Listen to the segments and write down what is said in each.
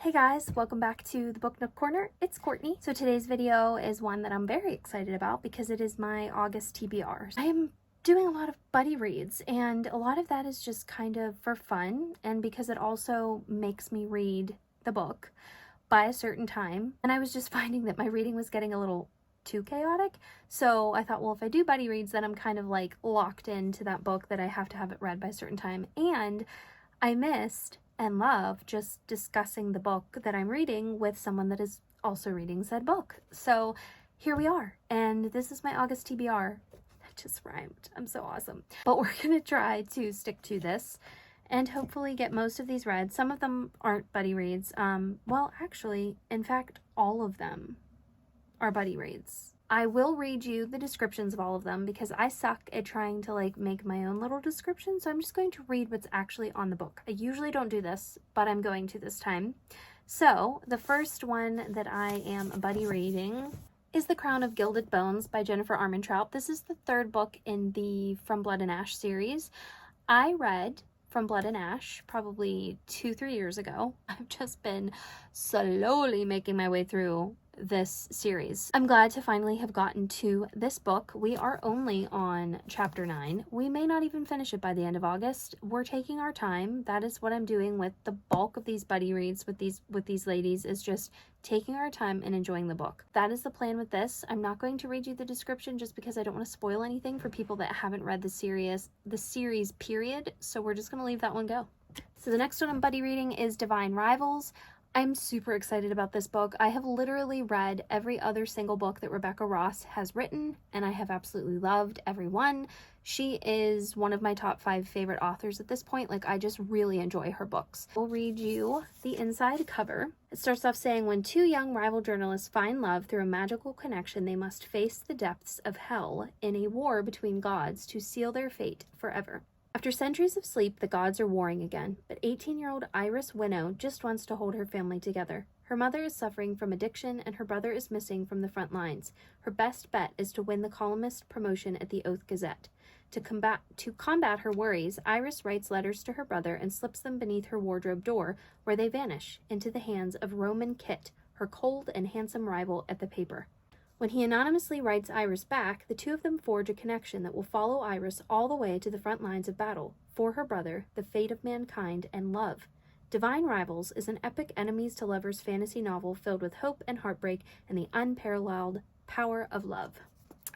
Hey guys, welcome back to the Book Nook Corner. It's Courtney. So today's video is one that I'm very excited about because it is my August TBR. I am doing a lot of buddy reads, and a lot of that is just kind of for fun and because it also makes me read the book by a certain time. And I was just finding that my reading was getting a little too chaotic. So I thought, well, if I do buddy reads, then I'm kind of like locked into that book that I have to have it read by a certain time. And I missed and love just discussing the book that I'm reading with someone that is also reading said book. So here we are, and this is my August TBR. That just rhymed. I'm so awesome. But we're gonna try to stick to this and hopefully get most of these read. Some of them aren't buddy reads. Well, actually, in fact, all of them are buddy reads. I will read you the descriptions of all of them because I suck at trying to like make my own little description. So I'm just going to read what's actually on the book. I usually don't do this, but I'm going to this time. So the first one that I am buddy reading is The Crown of Gilded Bones by Jennifer Armentrout. This is the third book in the From Blood and Ash series. I read From Blood and Ash probably 2-3 years ago. I've just been slowly making my way through this series. I'm glad to finally have gotten to this book. We are only on chapter 9. We may not even finish it by the end of August. We're taking our time. That is what I'm doing with the bulk of these buddy reads with these ladies, is just taking our time and enjoying the book. That is the plan with this. I'm not going to read you the description just because I don't want to spoil anything for people that haven't read the series period. So we're just going to leave that one go. So the next one I'm buddy reading is Divine Rivals. I'm super excited about this book. I have literally read every other single book that Rebecca Ross has written, and I have absolutely loved every one. She is one of my top 5 favorite authors at this point. Like, I just really enjoy her books. I'll read you the inside cover. It starts off saying, when two young rival journalists find love through a magical connection, they must face the depths of hell in a war between gods to seal their fate forever. After centuries of sleep, the gods are warring again, but 18-year-old Iris Winnow just wants to hold her family together. Her mother is suffering from addiction, and her brother is missing from the front lines. Her best bet is to win the columnist promotion at the Oath Gazette. To combat her worries, Iris writes letters to her brother and slips them beneath her wardrobe door, where they vanish into the hands of Roman Kit, her cold and handsome rival at the paper. When he anonymously writes Iris back, the two of them forge a connection that will follow Iris all the way to the front lines of battle, for her brother, the fate of mankind, and love. Divine Rivals is an epic enemies-to-lovers fantasy novel filled with hope and heartbreak and the unparalleled power of love.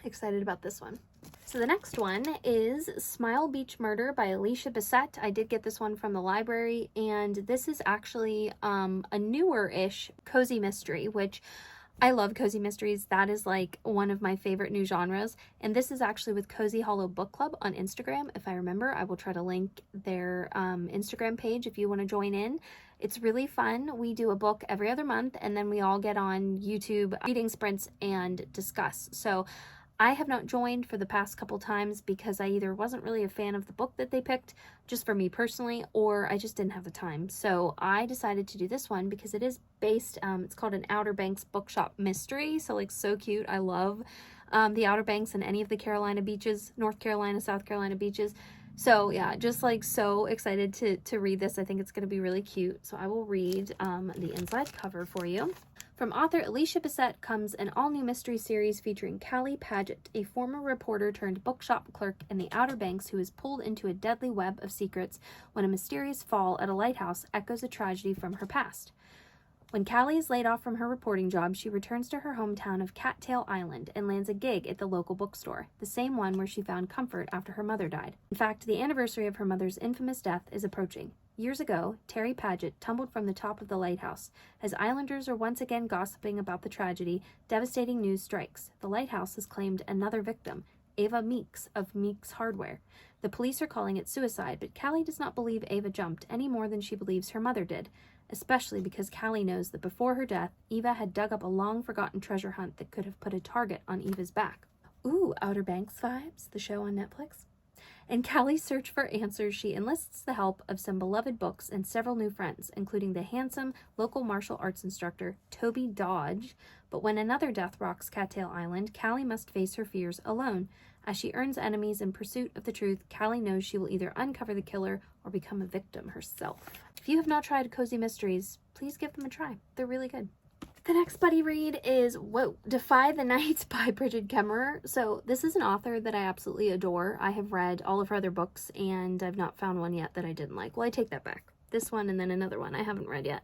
Excited about this one. So the next one is Smile Beach Murder by Alicia Bissett. I did get this one from the library, and this is actually a newer-ish cozy mystery, which I love cozy mysteries. That is like one of my favorite new genres. And this is actually with Cozy Hollow Book Club on Instagram. If I remember, I will try to link their Instagram page if you want to join in. It's really fun. We do a book every other month, and then we all get on YouTube reading sprints and discuss. So I have not joined for the past couple times because I either wasn't really a fan of the book that they picked, just for me personally, or I just didn't have the time. So I decided to do this one because it is based, it's called an Outer Banks bookshop mystery. So like, so cute. I love the Outer Banks and any of the Carolina beaches, North Carolina, South Carolina beaches. So yeah, just like so excited to read this. I think it's going to be really cute. So I will read the inside cover for you. From author Alicia Bissett comes an all-new mystery series featuring Callie Paget, a former reporter turned bookshop clerk in the Outer Banks who is pulled into a deadly web of secrets when a mysterious fall at a lighthouse echoes a tragedy from her past. When Callie is laid off from her reporting job, she returns to her hometown of Cattail Island and lands a gig at the local bookstore, the same one where she found comfort after her mother died. In fact, the anniversary of her mother's infamous death is approaching. Years ago, Terry Paget tumbled from the top of the lighthouse. As islanders are once again gossiping about the tragedy, devastating news strikes. The lighthouse has claimed another victim, Ava Meeks of Meeks Hardware. The police are calling it suicide, but Callie does not believe Ava jumped any more than she believes her mother did, especially because Callie knows that before her death, Eva had dug up a long-forgotten treasure hunt that could have put a target on Eva's back. Ooh, Outer Banks vibes, the show on Netflix. In Callie's search for answers, she enlists the help of some beloved books and several new friends, including the handsome local martial arts instructor, Toby Dodge. But when another death rocks Cattail Island, Callie must face her fears alone. As she earns enemies in pursuit of the truth, Callie knows she will either uncover the killer or become a victim herself. If you have not tried Cozy Mysteries, please give them a try. They're really good. The next buddy read is, Defy the Night by Bridget Kemmerer. So this is an author that I absolutely adore. I have read all of her other books, and I've not found one yet that I didn't like. Well, I take that back. This one and then another one I haven't read yet,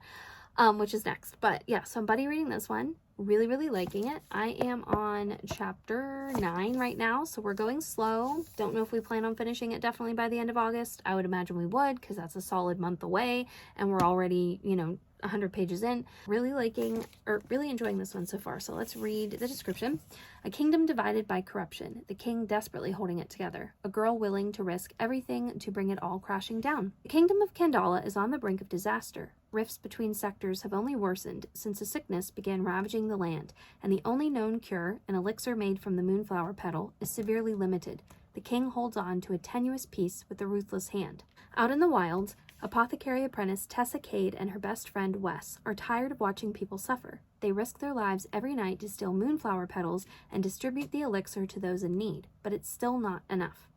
which is next. But yeah, so I'm buddy reading this one. Really, really liking it. I am on chapter 9 right now, so we're going slow. Don't know if we plan on finishing it definitely by the end of August. I would imagine we would, because that's a solid month away, and we're already, 100 pages in. Really enjoying this one so far. So let's read the description. A kingdom divided by corruption, the king desperately holding it together, a girl willing to risk everything to bring it all crashing down. The kingdom of Kandala is on the brink of disaster. Rifts between sectors have only worsened since a sickness began ravaging the land, and the only known cure, an elixir made from the moonflower petal, is severely limited. The king holds on to a tenuous peace with a ruthless hand. Out in the wilds, apothecary apprentice Tessa Cade and her best friend Wes are tired of watching people suffer. They risk their lives every night to steal moonflower petals and distribute the elixir to those in need, but it's still not enough.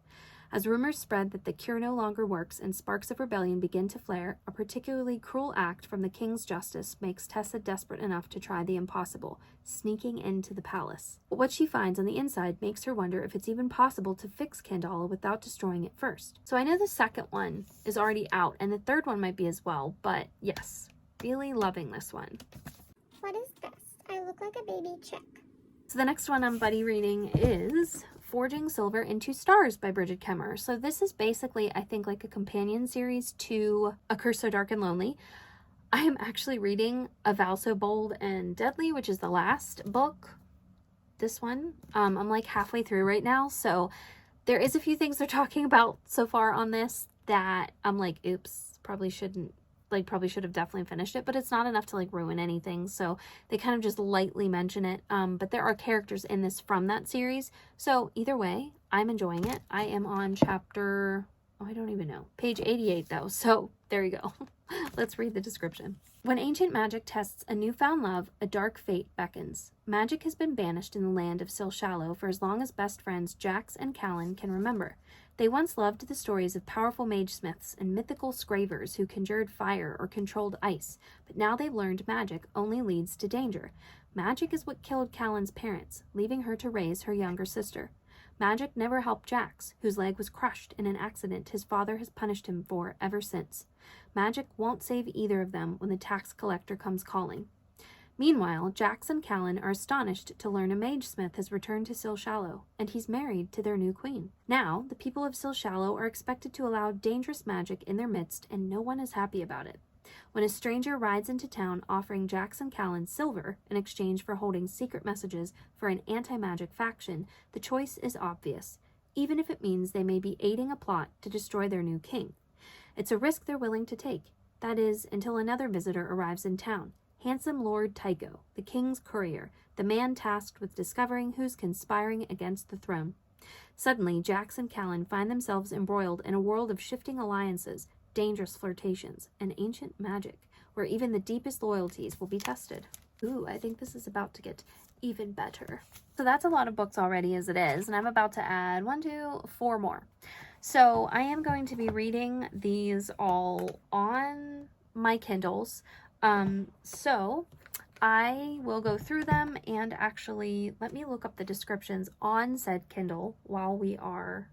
As rumors spread that the cure no longer works and sparks of rebellion begin to flare, a particularly cruel act from the king's justice makes Tessa desperate enough to try the impossible, sneaking into the palace. But what she finds on the inside makes her wonder if it's even possible to fix Kandala without destroying it first. So I know the second one is already out, and the third one might be as well, but yes, really loving this one. What is this? I look like a baby chick. So the next one I'm buddy reading is Forging Silver into Stars by Bridget Kemmerer. So this is basically, I think, like a companion series to A Curse So Dark and Lonely. I am actually reading A Vow So Bold and Deadly, which is the last book. This one, I'm like halfway through right now. So there is a few things they're talking about so far on this that I'm like, oops, probably should have definitely finished it, but it's not enough to like ruin anything. So they kind of just lightly mention it. But there are characters in this from that series. So either way, I'm enjoying it. I am on chapter, I don't even know, page 88 though. So there you go. Let's read the description. When ancient magic tests a newfound love, a dark fate beckons. Magic has been banished in the land of Silshallow for as long as best friends Jax and Callan can remember. They once loved the stories of powerful mage-smiths and mythical scravers who conjured fire or controlled ice, but now they've learned magic only leads to danger. Magic is what killed Callan's parents, leaving her to raise her younger sister. Magic never helped Jax, whose leg was crushed in an accident his father has punished him for ever since. Magic won't save either of them when the tax collector comes calling. Meanwhile, Jax and Callan are astonished to learn a mage-smith has returned to Silshallow, and he's married to their new queen. Now, the people of Silshallow are expected to allow dangerous magic in their midst, and no one is happy about it. When a stranger rides into town offering Jax and Callan silver in exchange for holding secret messages for an anti-magic faction, the choice is obvious, even if it means they may be aiding a plot to destroy their new king. It's a risk they're willing to take, that is, until another visitor arrives in town. Handsome Lord Tycho, the king's courier, the man tasked with discovering who's conspiring against the throne. Suddenly, Jax and Callan find themselves embroiled in a world of shifting alliances, dangerous flirtations, and ancient magic, where even the deepest loyalties will be tested. Ooh, I think this is about to get even better. So that's a lot of books already as it is, and I'm about to add 4 more. So I am going to be reading these all on my Kindles. So I will go through them, and actually let me look up the descriptions on said Kindle while we are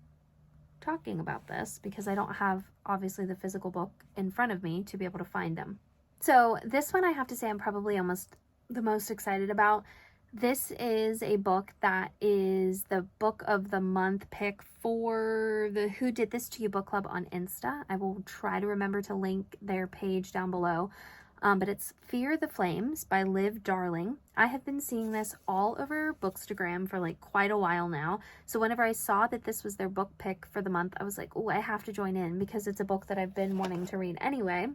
talking about this, because I don't have obviously the physical book in front of me to be able to find them. So this one I have to say I'm probably almost the most excited about. This is a book that is the book of the month pick for the Who Did This To You book club on Insta. I will try to remember to link their page down below. But it's Fear the Flames by Liv Darling. I have been seeing this all over Bookstagram for like quite a while now. So whenever I saw that this was their book pick for the month, I was like, oh, I have to join in because it's a book that I've been wanting to read anyway.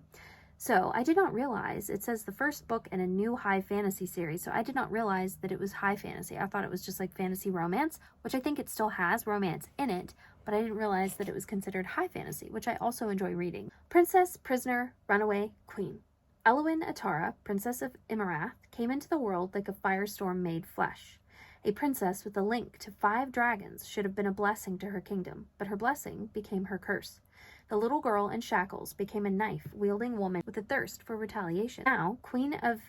So I did not realize, it says the first book in a new high fantasy series. So I did not realize that it was high fantasy. I thought it was just like fantasy romance, which I think it still has romance in it, but I didn't realize that it was considered high fantasy, which I also enjoy reading. Princess, Prisoner, Runaway, Queen. Elwyn Atara, Princess of Imarath, came into the world like a firestorm made flesh. A princess with a link to 5 dragons should have been a blessing to her kingdom, but her blessing became her curse. The little girl in shackles became a knife-wielding woman with a thirst for retaliation. Now, Queen of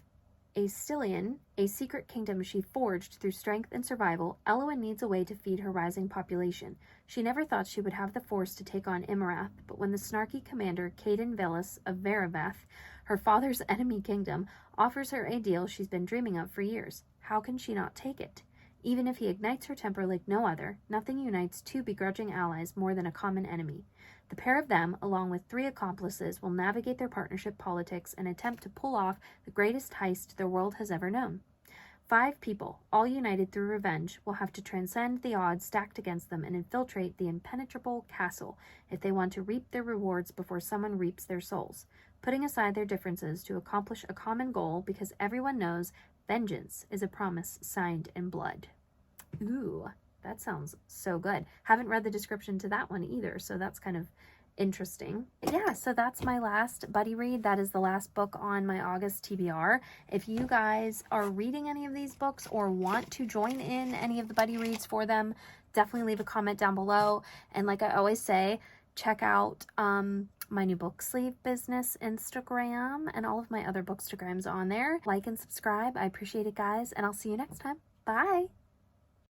Astilion, a secret kingdom she forged through strength and survival, Elwyn needs a way to feed her rising population. She never thought she would have the force to take on Imarath, but when the snarky commander Caden Velis of Veraveth, her father's enemy kingdom, offers her a deal she's been dreaming of for years, how can she not take it? Even if he ignites her temper like no other, nothing unites 2 begrudging allies more than a common enemy. The pair of them, along with 3 accomplices, will navigate their partnership politics and attempt to pull off the greatest heist the world has ever known. 5 people, all united through revenge, will have to transcend the odds stacked against them and infiltrate the impenetrable castle if they want to reap their rewards before someone reaps their souls, putting aside their differences to accomplish a common goal because everyone knows vengeance is a promise signed in blood. Ooh, that sounds so good. Haven't read the description to that one either, so that's kind of interesting. Yeah, so that's my last buddy read. That is the last book on my August TBR. If you guys are reading any of these books or want to join in any of the buddy reads for them, definitely leave a comment down below. And like I always say, check out my new book sleeve business Instagram and all of my other bookstagrams on there. Like and subscribe. I appreciate it, guys, and I'll see you next time. Bye.